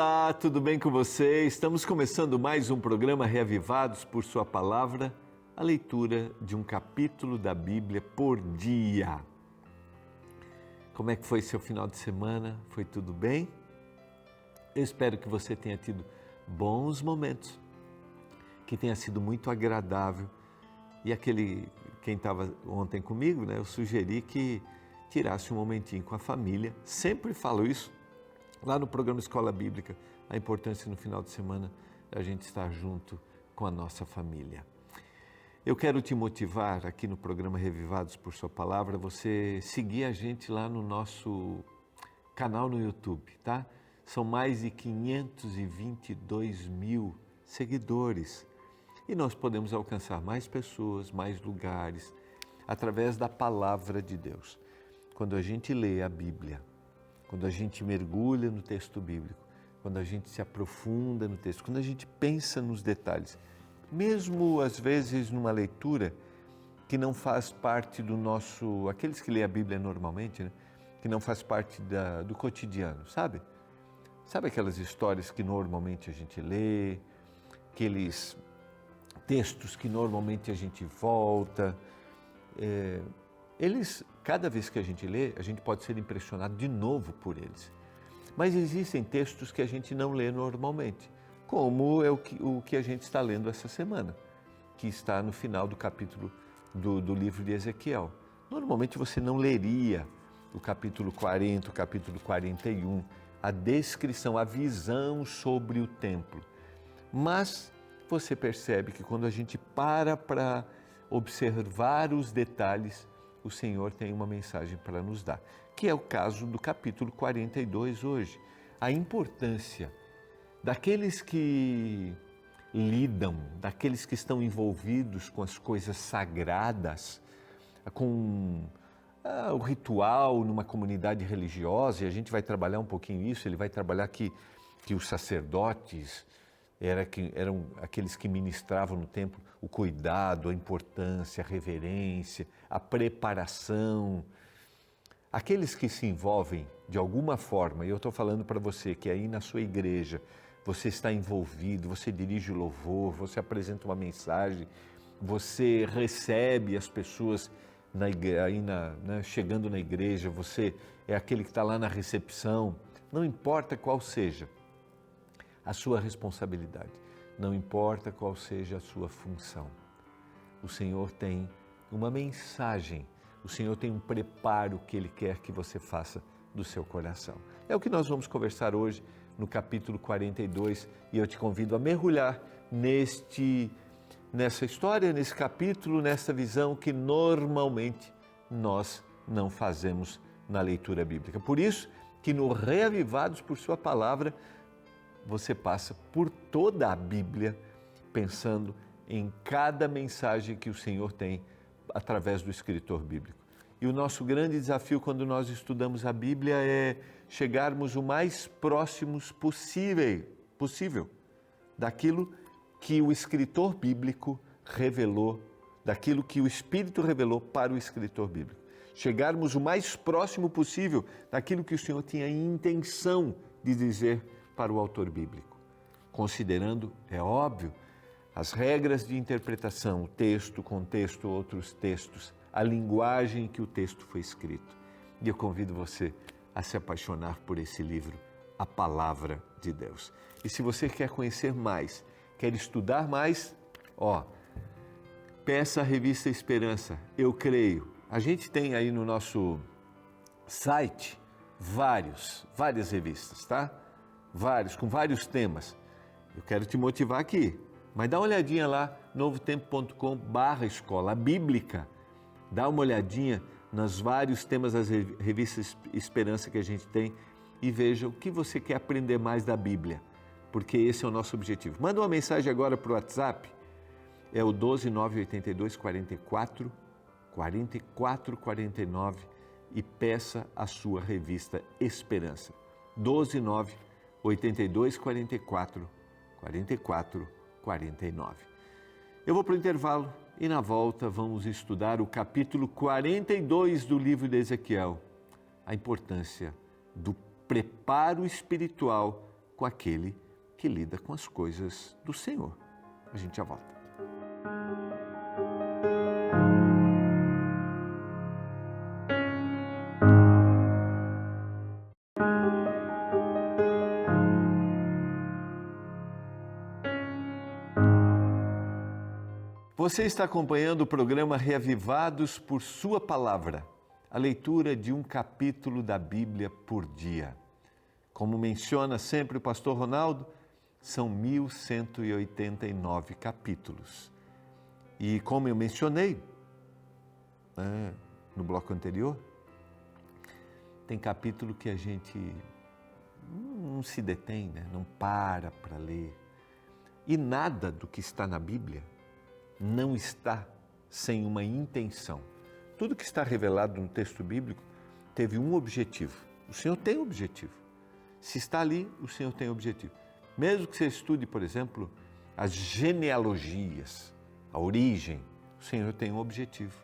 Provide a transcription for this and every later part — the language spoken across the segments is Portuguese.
Olá, tudo bem com você? Estamos começando mais um programa Reavivados por Sua Palavra, a leitura de um capítulo da Bíblia por dia. Como é que foi seu final de semana? Foi tudo bem? Eu espero que você tenha tido bons momentos, que tenha sido muito agradável. E quem estava ontem comigo, eu sugeri que tirasse um momentinho com a família. Sempre falo isso lá no programa Escola Bíblica, a importância no final de semana da gente estar junto com a nossa família. Eu quero te motivar aqui no programa Revivados por Sua Palavra, você seguir a gente lá no nosso canal no YouTube, tá? São mais de 522 mil seguidores e nós podemos alcançar mais pessoas, mais lugares, através da Palavra de Deus. Quando a gente lê a Bíblia, quando a gente mergulha no texto bíblico, quando a gente se aprofunda no texto, quando a gente pensa nos detalhes, mesmo às vezes numa leitura que não faz parte do nosso, aqueles que lêem a Bíblia normalmente, que não faz parte do cotidiano, sabe? Sabe aquelas histórias que normalmente a gente lê, aqueles textos que normalmente a gente volta, cada vez que a gente lê, a gente pode ser impressionado de novo por eles. Mas existem textos que a gente não lê normalmente, como é o que a gente está lendo essa semana, que está no final do capítulo do livro de Ezequiel. Normalmente você não leria o capítulo 40, o capítulo 41, a descrição, a visão sobre o templo. Mas você percebe que quando a gente para observar os detalhes, o Senhor tem uma mensagem para nos dar, que é o caso do capítulo 42 hoje. A importância daqueles que lidam, daqueles que estão envolvidos com as coisas sagradas, com o ritual numa comunidade religiosa, e a gente vai trabalhar um pouquinho isso, ele vai trabalhar que os sacerdotes eram aqueles que ministravam no templo o cuidado, a importância, a reverência, a preparação. Aqueles que se envolvem de alguma forma, e eu estou falando para você que aí na sua igreja você está envolvido, você dirige o louvor, você apresenta uma mensagem, você recebe as pessoas chegando na igreja, você é aquele que está lá na recepção, não importa qual seja a sua responsabilidade, não importa qual seja a sua função. O Senhor tem uma mensagem, o Senhor tem um preparo que Ele quer que você faça do seu coração. É o que nós vamos conversar hoje no capítulo 42 e eu te convido a mergulhar nessa história, nesse capítulo, nessa visão que normalmente nós não fazemos na leitura bíblica. Por isso que no Reavivados por Sua Palavra, você passa por toda a Bíblia pensando em cada mensagem que o Senhor tem através do escritor bíblico. E o nosso grande desafio quando nós estudamos a Bíblia é chegarmos o mais próximos possível daquilo que o escritor bíblico revelou, daquilo que o Espírito revelou para o escritor bíblico. Chegarmos o mais próximo possível daquilo que o Senhor tinha intenção de dizer para o autor bíblico, considerando, é óbvio, as regras de interpretação, o texto, contexto, outros textos, a linguagem em que o texto foi escrito. E eu convido você a se apaixonar por esse livro, a Palavra de Deus. E se você quer conhecer mais, quer estudar mais, peça a revista Esperança, eu creio. A gente tem aí no nosso site várias revistas, tá? Com vários temas. Eu quero te motivar aqui, mas dá uma olhadinha lá, novotempo.com/escola bíblica, dá uma olhadinha nos vários temas das revistas Esperança que a gente tem e veja o que você quer aprender mais da Bíblia, porque esse é o nosso objetivo. Manda uma mensagem agora para o WhatsApp, é o 12982 44 49 e peça a sua revista Esperança. 12982 44 49. Eu vou para o intervalo e na volta vamos estudar o capítulo 42 do livro de Ezequiel, a importância do preparo espiritual com aquele que lida com as coisas do Senhor. A gente já volta. Você está acompanhando o programa Reavivados por Sua Palavra, a leitura de um capítulo da Bíblia por dia. Como menciona sempre o pastor Ronaldo, são 1189 capítulos. E como eu mencionei no bloco anterior, tem capítulo que a gente não se detém, não para ler. E nada do que está na Bíblia não está sem uma intenção. Tudo que está revelado no texto bíblico teve um objetivo. O Senhor tem um objetivo. Se está ali, o Senhor tem um objetivo. Mesmo que você estude, por exemplo, as genealogias, a origem, o Senhor tem um objetivo.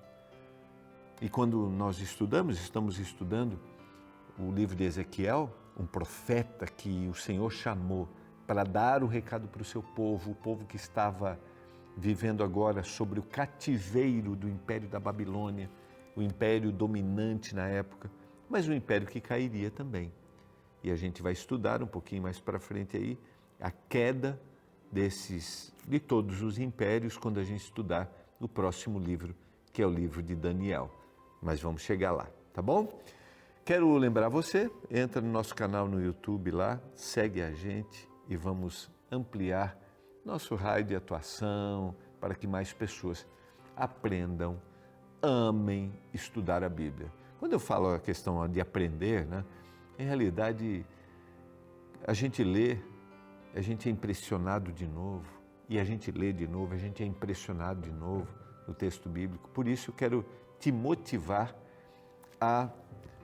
E quando nós estamos estudando o livro de Ezequiel, um profeta que o Senhor chamou para dar o recado para o seu povo, o povo que estava vivendo agora sobre o cativeiro do Império da Babilônia, o império dominante na época, mas um império que cairia também. E a gente vai estudar um pouquinho mais para frente aí a queda de todos os impérios quando a gente estudar o próximo livro, que é o livro de Daniel. Mas vamos chegar lá, tá bom? Quero lembrar você, entra no nosso canal no YouTube lá, segue a gente e vamos ampliar nosso raio de atuação para que mais pessoas aprendam, amem estudar a Bíblia. Quando eu falo a questão de aprender, em realidade a gente lê, a gente é impressionado de novo, e a gente lê de novo, a gente é impressionado de novo no texto bíblico. Por isso eu quero te motivar a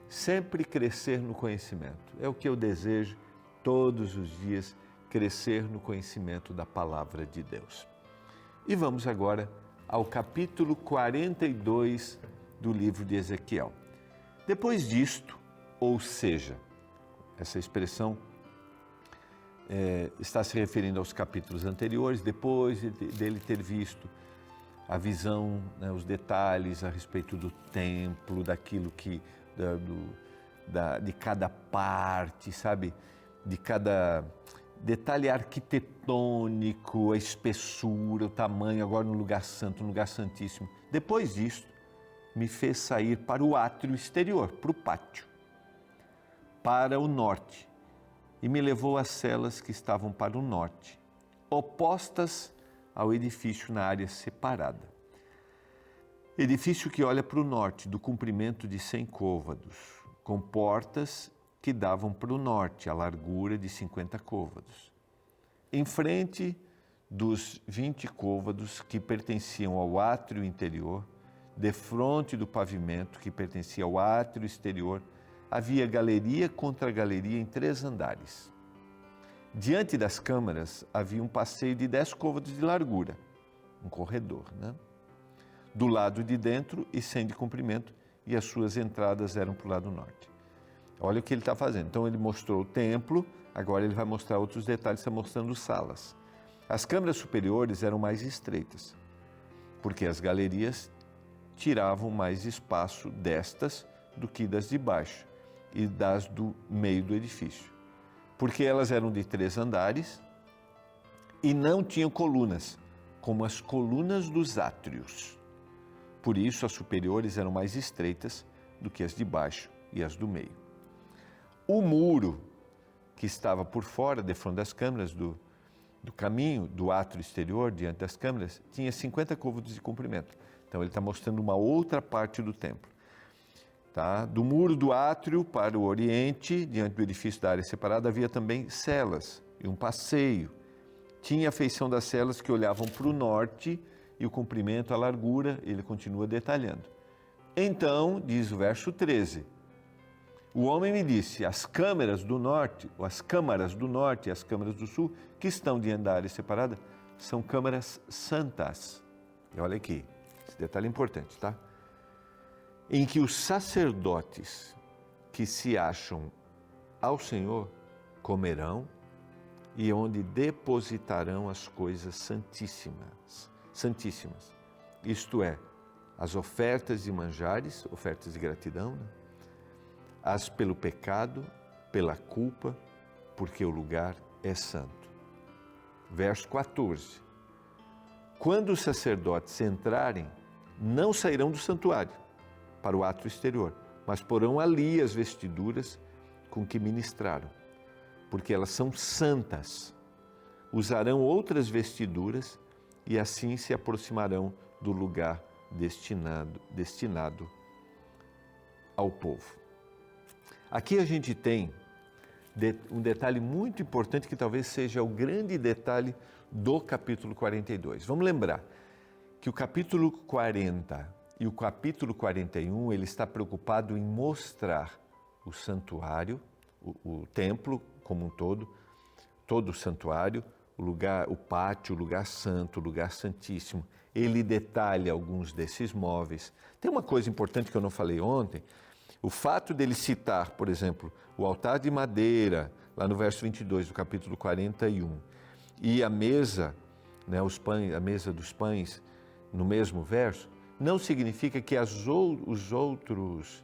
sempre crescer no conhecimento. É o que eu desejo todos os dias, crescer no conhecimento da Palavra de Deus. E vamos agora ao capítulo 42 do livro de Ezequiel. Depois disto, ou seja, essa expressão está se referindo aos capítulos anteriores, depois dele ter visto a visão, os detalhes a respeito do templo, daquilo que, de cada parte, sabe, de cada detalhe arquitetônico, a espessura, o tamanho, agora no lugar santo, no lugar santíssimo. Depois disso, me fez sair para o átrio exterior, para o pátio, para o norte, e me levou às celas que estavam para o norte, opostas ao edifício na área separada. Edifício que olha para o norte, do comprimento de 100 côvados, com portas que davam para o norte, a largura de 50 côvados. Em frente dos 20 côvados que pertenciam ao átrio interior, defronte do pavimento que pertencia ao átrio exterior, havia galeria contra galeria em 3 andares. Diante das câmaras havia um passeio de 10 côvados de largura, um corredor, do lado de dentro e 100 de comprimento, e as suas entradas eram para o lado norte. Olha o que ele está fazendo. Então ele mostrou o templo, agora ele vai mostrar outros detalhes, está mostrando salas. As câmaras superiores eram mais estreitas, porque as galerias tiravam mais espaço destas do que das de baixo e das do meio do edifício, porque elas eram de 3 andares e não tinham colunas, como as colunas dos átrios. Por isso, as superiores eram mais estreitas do que as de baixo e as do meio. O muro que estava por fora, defronte das câmaras, do caminho, do átrio exterior, diante das câmaras, tinha 50 côvados de comprimento. Então, ele está mostrando uma outra parte do templo. Do muro do átrio para o oriente, diante do edifício da área separada, havia também celas e um passeio. Tinha a feição das celas que olhavam para o norte e o comprimento, a largura, ele continua detalhando. Então, diz o verso 13, o homem me disse, as câmaras do norte e as câmaras do sul, que estão diante da área separada, são câmaras santas. E olha aqui, esse detalhe é importante, em que os sacerdotes que se acham ao Senhor comerão e onde depositarão as coisas santíssimas. Isto é, as ofertas de manjares, ofertas de gratidão, né? As pelo pecado, pela culpa, porque o lugar é santo. Verso 14. Quando os sacerdotes entrarem, não sairão do santuário para o átrio exterior, mas porão ali as vestiduras com que ministraram, porque elas são santas. Usarão outras vestiduras e assim se aproximarão do lugar destinado ao povo. Aqui a gente tem um detalhe muito importante que talvez seja o grande detalhe do capítulo 42. Vamos lembrar que o capítulo 40 e o capítulo 41, ele está preocupado em mostrar o santuário, o templo como um todo o santuário, o lugar, o pátio, o lugar santo, o lugar santíssimo. Ele detalha alguns desses móveis. Tem uma coisa importante que eu não falei ontem, o fato dele citar, por exemplo, o altar de madeira, lá no verso 22 do capítulo 41, e a mesa, né, a mesa dos pães, no mesmo verso, não significa que as outras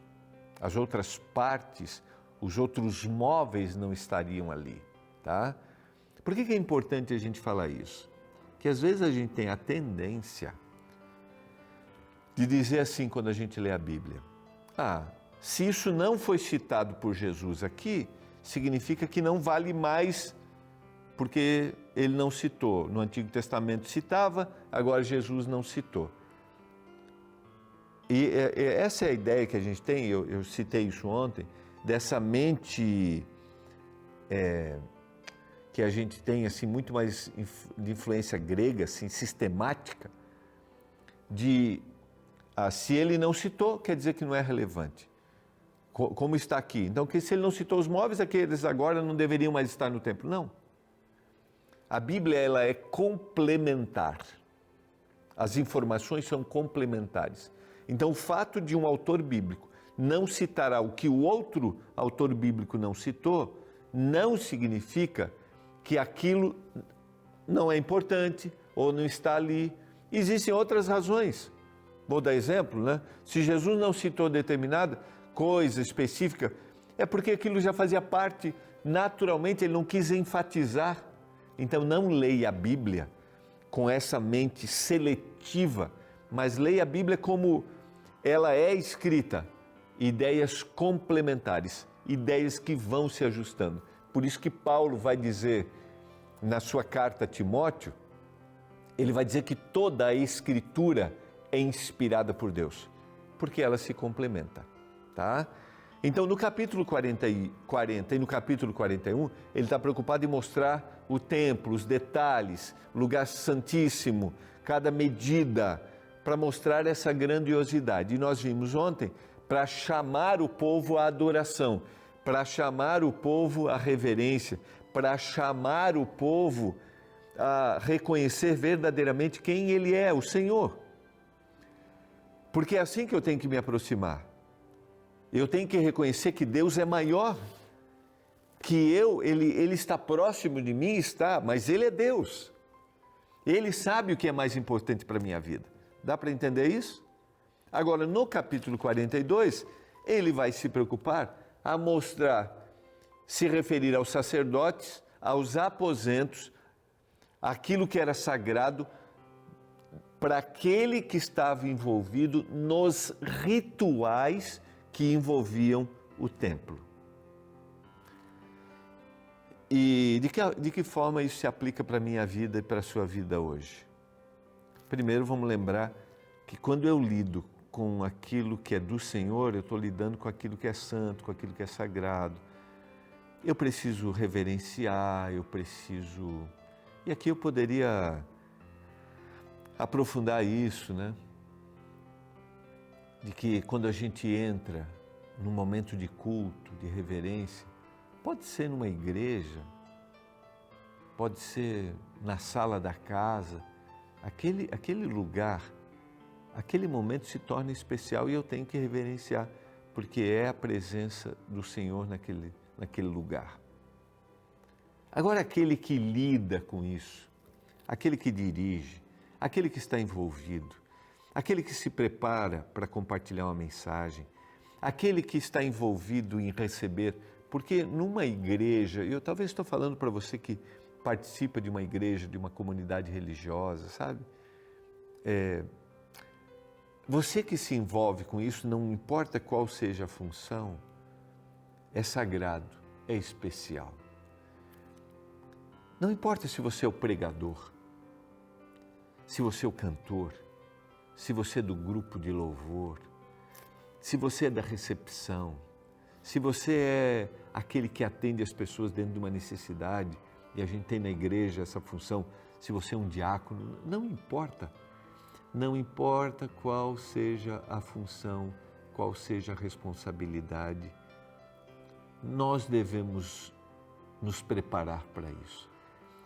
partes, os outros móveis não estariam ali, tá? Por que é importante a gente falar isso? Que às vezes a gente tem a tendência de dizer assim quando a gente lê a Bíblia: se isso não foi citado por Jesus aqui, significa que não vale mais, porque ele não citou. No Antigo Testamento citava, agora Jesus não citou. E essa é a ideia que a gente tem, eu citei isso ontem, dessa mente que a gente tem assim, muito mais de influência grega, assim, sistemática, de se ele não citou, quer dizer que não é relevante. Como está aqui. Então, que se ele não citou os móveis, aqueles agora não deveriam mais estar no templo. Não. A Bíblia, ela é complementar. As informações são complementares. Então, o fato de um autor bíblico não citar o que o outro autor bíblico não citou, não significa que aquilo não é importante ou não está ali. Existem outras razões. Vou dar exemplo, né? Se Jesus não citou determinada coisa específica, é porque aquilo já fazia parte, naturalmente, ele não quis enfatizar. Então, não leia a Bíblia com essa mente seletiva, mas leia a Bíblia como ela é escrita, ideias complementares, ideias que vão se ajustando. Por isso que Paulo vai dizer na sua carta a Timóteo, ele vai dizer que toda a Escritura é inspirada por Deus, porque ela se complementa, tá? Então, no capítulo 40 e no capítulo 41, ele está preocupado em mostrar o templo, os detalhes, lugar santíssimo, cada medida, para mostrar essa grandiosidade. E nós vimos ontem, para chamar o povo à adoração, para chamar o povo à reverência, para chamar o povo a reconhecer verdadeiramente quem ele é, o Senhor. Porque é assim que eu tenho que me aproximar. Eu tenho que reconhecer que Deus é maior, que Ele está próximo de mim, mas Ele é Deus. Ele sabe o que é mais importante para a minha vida. Dá para entender isso? Agora, no capítulo 42, ele vai se preocupar a mostrar, se referir aos sacerdotes, aos aposentos, aquilo que era sagrado, para aquele que estava envolvido nos rituais que envolviam o templo. E de que forma isso se aplica para a minha vida e para a sua vida hoje? Primeiro, vamos lembrar que quando eu lido com aquilo que é do Senhor, eu estou lidando com aquilo que é santo, com aquilo que é sagrado. Eu preciso reverenciar, E aqui eu poderia aprofundar isso, né? De que quando a gente entra num momento de culto, de reverência, pode ser numa igreja, pode ser na sala da casa, aquele lugar, aquele momento se torna especial e eu tenho que reverenciar, porque é a presença do Senhor naquele lugar. Agora, aquele que lida com isso, aquele que dirige, aquele que está envolvido, aquele que se prepara para compartilhar uma mensagem, aquele que está envolvido em receber, porque numa igreja, eu talvez estou falando para você que participa de uma igreja, de uma comunidade religiosa, sabe? Você que se envolve com isso, não importa qual seja a função, é sagrado, é especial. Não importa se você é o pregador, se você é o cantor, se você é do grupo de louvor, se você é da recepção, se você é aquele que atende as pessoas dentro de uma necessidade, e a gente tem na igreja essa função, se você é um diácono, não importa. Não importa qual seja a função, qual seja a responsabilidade, nós devemos nos preparar para isso.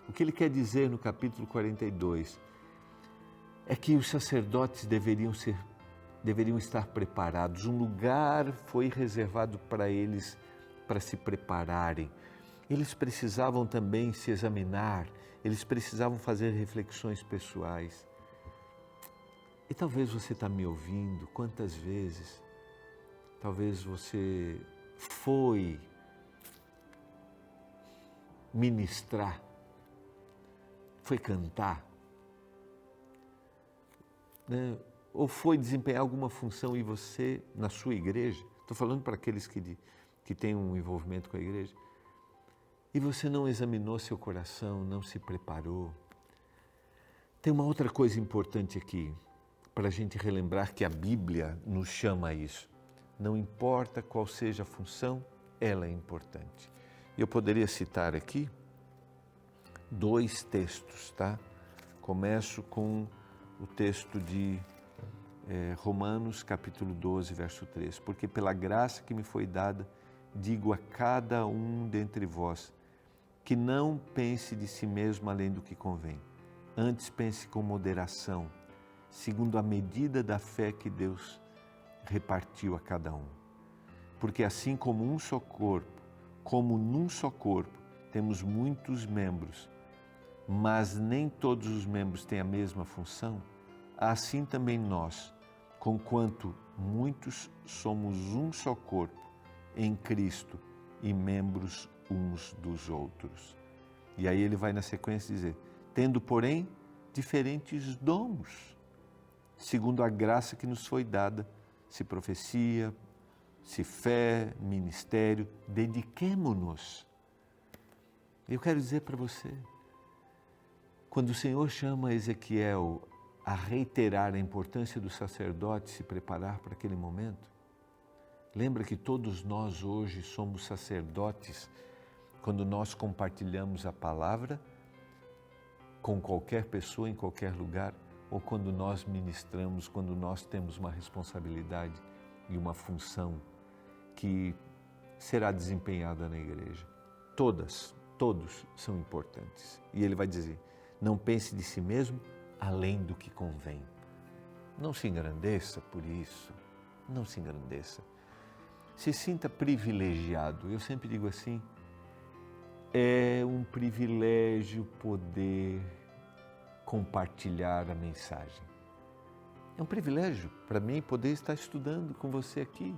O que ele quer dizer no capítulo 42 é que os sacerdotes deveriam estar preparados. Um lugar foi reservado para eles para se prepararem. Eles precisavam também se examinar, eles precisavam fazer reflexões pessoais. E talvez você está me ouvindo, quantas vezes, talvez você foi ministrar, foi cantar, né? Ou foi desempenhar alguma função e você, na sua igreja, estou falando para aqueles que têm um envolvimento com a igreja, e você não examinou seu coração, não se preparou. Tem uma outra coisa importante aqui, para a gente relembrar que a Bíblia nos chama a isso. Não importa qual seja a função, ela é importante. Eu poderia citar aqui 2 textos, tá? Começo com o texto de Romanos, capítulo 12, verso 3. Porque pela graça que me foi dada, digo a cada um dentre vós, que não pense de si mesmo além do que convém. Antes pense com moderação, segundo a medida da fé que Deus repartiu a cada um. Porque assim como num só corpo, temos muitos membros, mas nem todos os membros têm a mesma função, assim também nós, conquanto muitos somos um só corpo em Cristo e membros uns dos outros. E aí ele vai na sequência dizer, tendo, porém, diferentes dons, segundo a graça que nos foi dada, se profecia, se fé, ministério, dediquemo-nos. Eu quero dizer para você, quando o Senhor chama Ezequiel a reiterar a importância do sacerdote se preparar para aquele momento, lembra que todos nós hoje somos sacerdotes quando nós compartilhamos a palavra com qualquer pessoa, em qualquer lugar, ou quando nós ministramos, quando nós temos uma responsabilidade e uma função que será desempenhada na igreja. Todos são importantes. E ele vai dizer, não pense de si mesmo além do que convém. Não se engrandeça por isso, não se engrandeça. Se sinta privilegiado. Eu sempre digo assim, é um privilégio poder compartilhar a mensagem. É um privilégio para mim poder estar estudando com você aqui.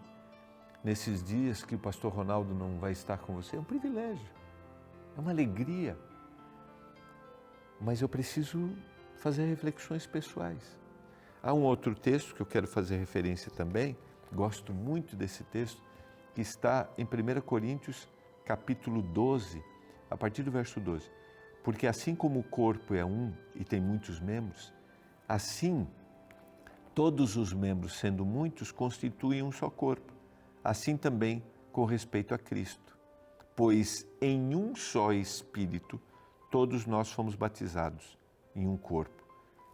Nesses dias que o pastor Ronaldo não vai estar com você, é um privilégio, é uma alegria. Mas eu preciso fazer reflexões pessoais. Há um outro texto que eu quero fazer referência também, gosto muito desse texto, que está em 1 Coríntios, capítulo 12, a partir do verso 12. Porque assim como o corpo é um e tem muitos membros, assim todos os membros, sendo muitos, constituem um só corpo. Assim também com respeito a Cristo. Pois em um só Espírito todos nós fomos batizados em um corpo,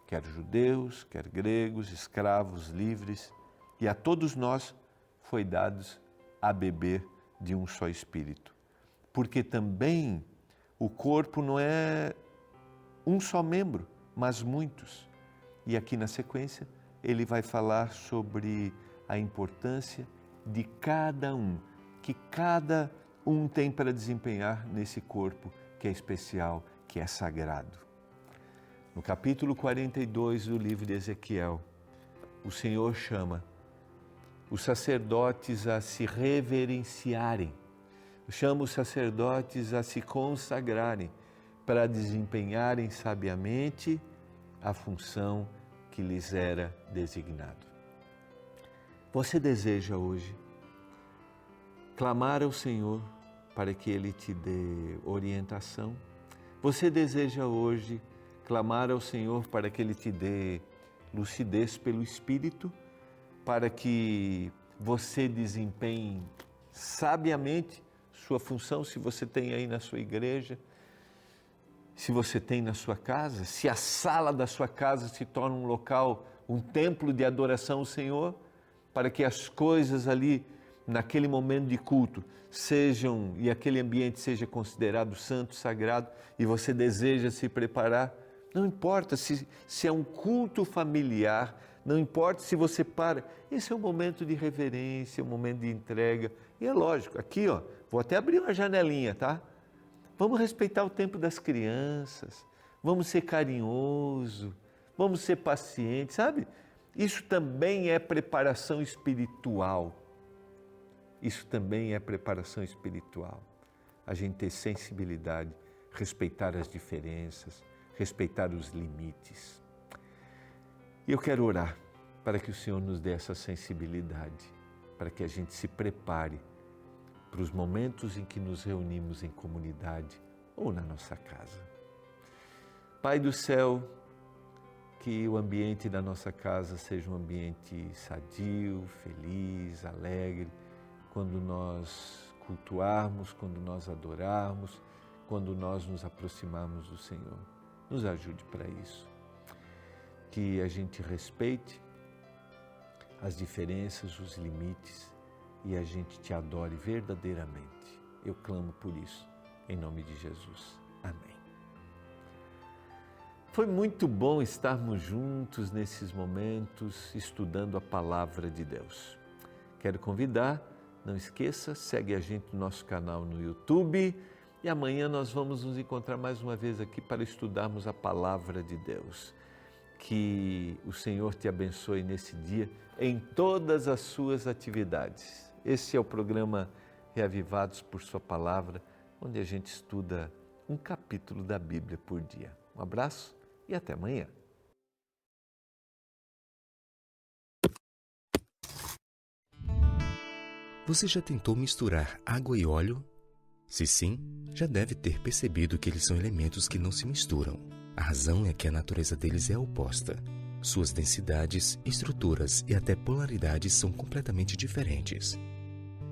quer judeus, quer gregos, escravos, livres, e a todos nós foi dados a beber de um só Espírito. Porque também o corpo não é um só membro, mas muitos. E aqui na sequência ele vai falar sobre a importância de cada um, que cada um tem para desempenhar nesse corpo que é especial, que é sagrado. No capítulo 42 do livro de Ezequiel, o Senhor chama os sacerdotes a se reverenciarem, chama os sacerdotes a se consagrarem para desempenharem sabiamente a função que lhes era designado. Você deseja hoje clamar ao Senhor para que Ele te dê orientação? Você deseja hoje clamar ao Senhor para que Ele te dê lucidez pelo Espírito, para que você desempenhe sabiamente sua função, se você tem aí na sua igreja, se você tem na sua casa, se a sala da sua casa se torna um local, um templo de adoração ao Senhor, para que as coisas ali, naquele momento de culto, sejam, e aquele ambiente seja considerado santo, sagrado, e você deseja se preparar. Não importa se é um culto familiar, não importa se você para. Esse é um momento de reverência, um momento de entrega. E é lógico, aqui ó, vou até abrir uma janelinha, tá? Vamos respeitar o tempo das crianças, vamos ser carinhosos, vamos ser pacientes, sabe? Isso também é preparação espiritual. Isso também é preparação espiritual. A gente ter sensibilidade, respeitar as diferenças, respeitar os limites. E eu quero orar para que o Senhor nos dê essa sensibilidade, para que a gente se prepare para os momentos em que nos reunimos em comunidade ou na nossa casa. Pai do céu, que o ambiente da nossa casa seja um ambiente sadio, feliz, alegre, quando nós cultuarmos, quando nós adorarmos, quando nós nos aproximarmos do Senhor. Nos ajude para isso. Que a gente respeite as diferenças, os limites e a gente te adore verdadeiramente. Eu clamo por isso, em nome de Jesus. Amém. Foi muito bom estarmos juntos nesses momentos, estudando a Palavra de Deus. Quero convidar, não esqueça, segue a gente no nosso canal no YouTube e amanhã nós vamos nos encontrar mais uma vez aqui para estudarmos a Palavra de Deus. Que o Senhor te abençoe nesse dia, em todas as suas atividades. Esse é o programa Reavivados por Sua Palavra, onde a gente estuda um capítulo da Bíblia por dia. Um abraço e até amanhã. Você já tentou misturar água e óleo? Se sim, já deve ter percebido que eles são elementos que não se misturam. A razão é que a natureza deles é oposta. Suas densidades, estruturas e até polaridades são completamente diferentes.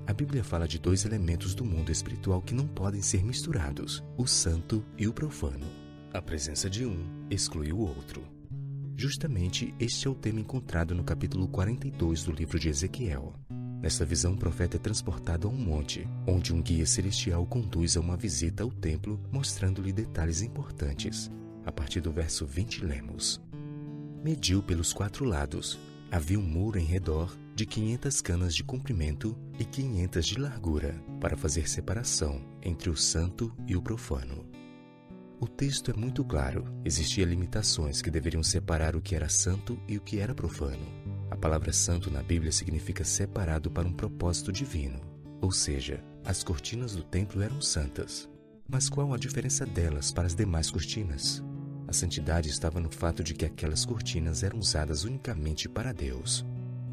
A Bíblia fala de dois elementos do mundo espiritual que não podem ser misturados, o santo e o profano. A presença de um exclui o outro. Justamente este é o tema encontrado no capítulo 42 do livro de Ezequiel. Nesta visão, o profeta é transportado a um monte, onde um guia celestial conduz a uma visita ao templo, mostrando-lhe detalhes importantes. A partir do verso 20, lemos: Mediu pelos 4 lados. Havia um muro em redor de 500 canas de comprimento e 500 de largura, para fazer separação entre o santo e o profano. O texto é muito claro. Existiam limitações que deveriam separar o que era santo e o que era profano. A palavra santo na Bíblia significa separado para um propósito divino. Ou seja, as cortinas do templo eram santas. Mas qual a diferença delas para as demais cortinas? A santidade estava no fato de que aquelas cortinas eram usadas unicamente para Deus.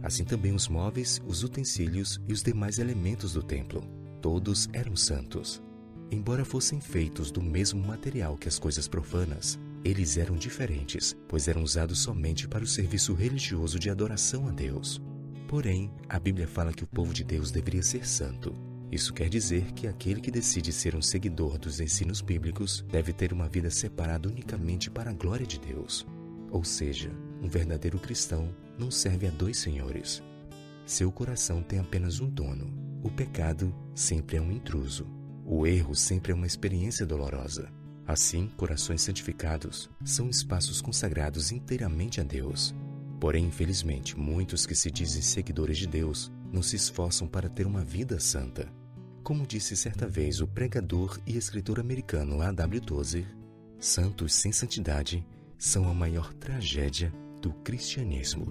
Assim também os móveis, os utensílios e os demais elementos do templo. Todos eram santos. Embora fossem feitos do mesmo material que as coisas profanas, eles eram diferentes, pois eram usados somente para o serviço religioso de adoração a Deus. Porém, a Bíblia fala que o povo de Deus deveria ser santo. Isso quer dizer que aquele que decide ser um seguidor dos ensinos bíblicos deve ter uma vida separada unicamente para a glória de Deus. Ou seja, um verdadeiro cristão não serve a 2 senhores. Seu coração tem apenas um dono. O pecado sempre é um intruso. O erro sempre é uma experiência dolorosa. Assim, corações santificados são espaços consagrados inteiramente a Deus. Porém, infelizmente, muitos que se dizem seguidores de Deus não se esforçam para ter uma vida santa. Como disse certa vez o pregador e escritor americano A.W. Tozer, santos sem santidade são a maior tragédia do cristianismo.